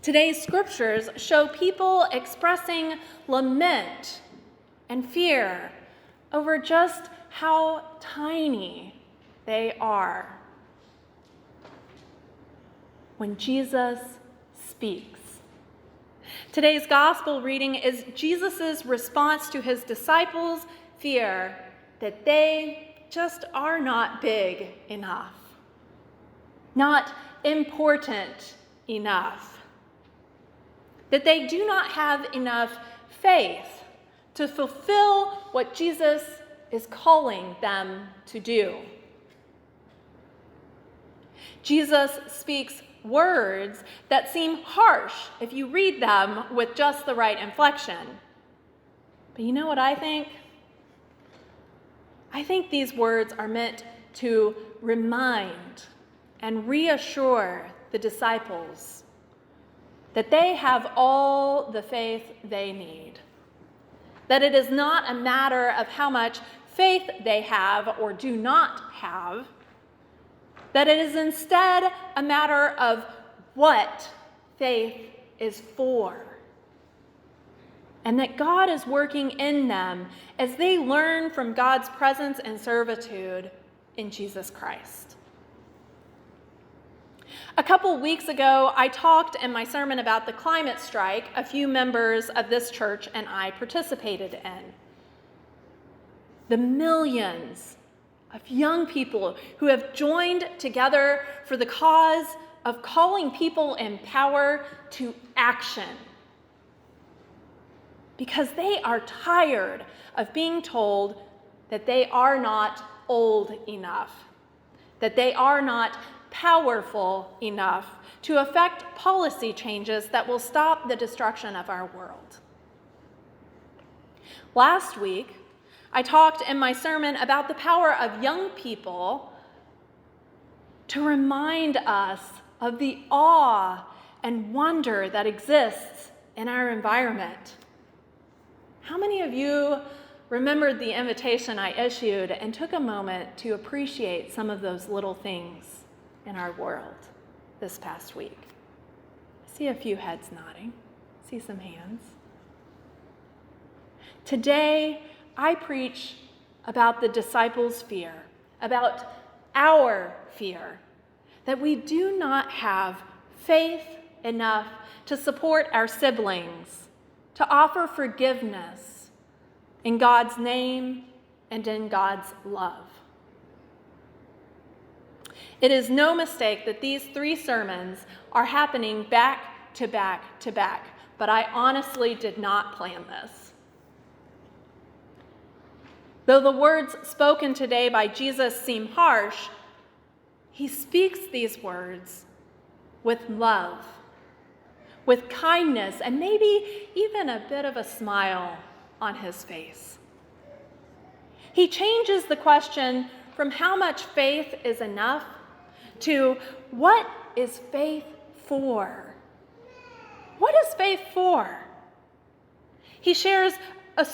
Today's scriptures show people expressing lament and fear over just how tiny they are when Jesus speaks. Today's gospel reading is Jesus' response to his disciples' fear that they just are not big enough, not important enough, that they do not have enough faith to fulfill what Jesus is calling them to do. Jesus speaks words that seem harsh if you read them with just the right inflection. But you know what I think? I think these words are meant to remind and reassure the disciples that they have all the faith they need, that it is not a matter of how much faith they have or do not have, that it is instead a matter of what faith is for, and that God is working in them as they learn from God's presence and servitude in Jesus Christ. A couple weeks ago, I talked in my sermon about the climate strike a few members of this church and I participated in. The millions of young people who have joined together for the cause of calling people in power to action, because they are tired of being told that they are not old enough, that they are not powerful enough to affect policy changes that will stop the destruction of our world. Last week, I talked in my sermon about the power of young people to remind us of the awe and wonder that exists in our environment. How many of you remembered the invitation I issued and took a moment to appreciate some of those little things in our world this past week? I see a few heads nodding. I see some hands. Today, I preach about the disciples' fear, about our fear, that we do not have faith enough to support our siblings, to offer forgiveness in God's name and in God's love. It is no mistake that these 3 sermons are happening back to back to back, but I honestly did not plan this. Though the words spoken today by Jesus seem harsh, he speaks these words with love, with kindness, and maybe even a bit of a smile on his face. He changes the question from how much faith is enough to what is faith for? What is faith for? He shares a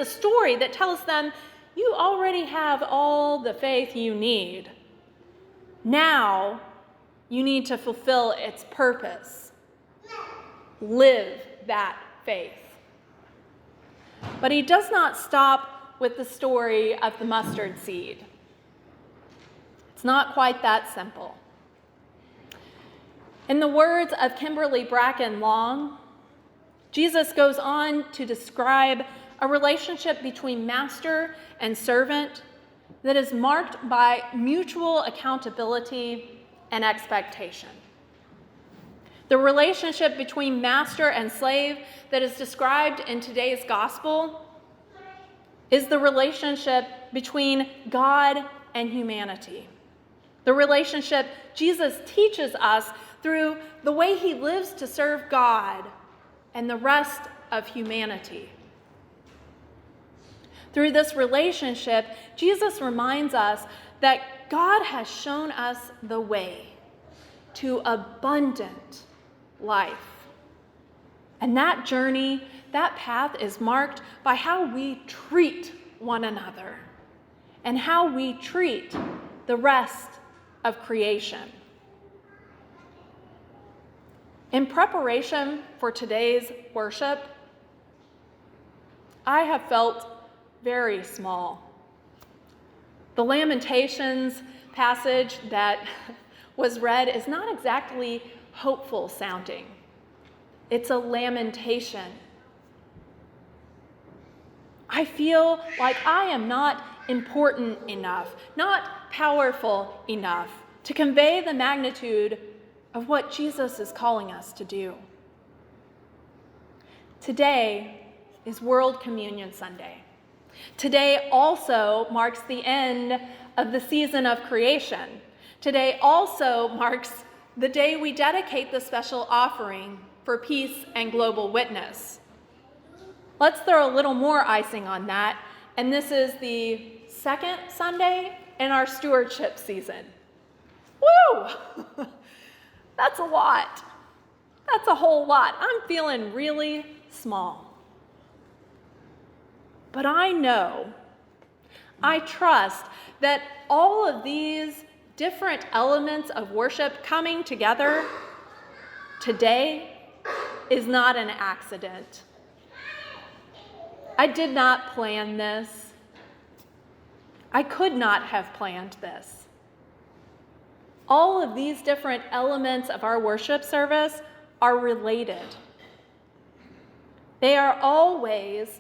story that tells them, you already have all the faith you need. Now you need to fulfill its purpose. Live that faith. But he does not stop with the story of the mustard seed. It's not quite that simple. In the words of Kimberly Bracken Long, Jesus goes on to describe a relationship between master and servant that is marked by mutual accountability and expectation. The relationship between master and slave that is described in today's gospel is the relationship between God and humanity. The relationship Jesus teaches us through the way he lives to serve God and the rest of humanity. Through this relationship, Jesus reminds us that God has shown us the way to abundant life. And that journey, that path is marked by how we treat one another and how we treat the rest of creation. In preparation for today's worship, I have felt very small. The Lamentations passage that was read is not exactly hopeful sounding. It's a lamentation. I feel like I am not important enough, not powerful enough to convey the magnitude of what Jesus is calling us to do. Today is World Communion Sunday. Today also marks the end of the season of creation. Today also marks the day we dedicate the special offering for peace and global witness. Let's throw a little more icing on that, and this is the second Sunday in our stewardship season. Woo! That's a lot. That's a whole lot. I'm feeling really small. But I know, I trust that all of these different elements of worship coming together today is not an accident. I did not plan this. I could not have planned this. All of these different elements of our worship service are related. They are all ways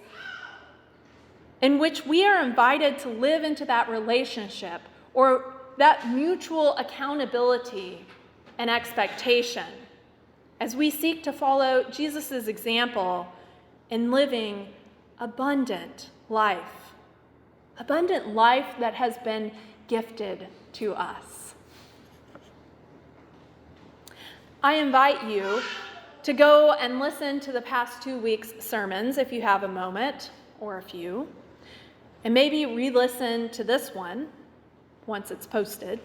in which we are invited to live into that relationship or that mutual accountability and expectation as we seek to follow Jesus' example in living abundant life that has been gifted to us. I invite you to go and listen to the past 2 weeks' sermons if you have a moment or a few, and maybe re-listen to this one once it's posted.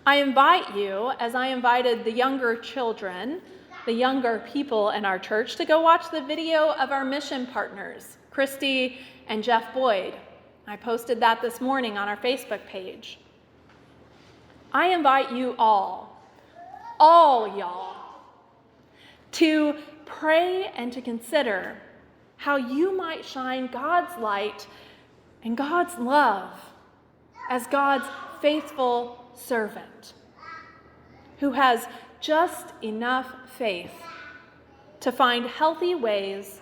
I invite you, as I invited the younger children, the younger people in our church, to go watch the video of our mission partners, Kristin and Jeff Boyd. I posted that this morning on our Facebook page. I invite you all y'all, to pray and to consider how you might shine God's light and God's love as God's faithful servant who has just enough faith to find healthy ways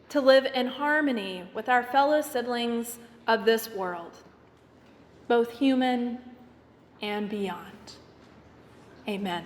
to live in harmony with our fellow siblings of this world, both human and beyond. Amen.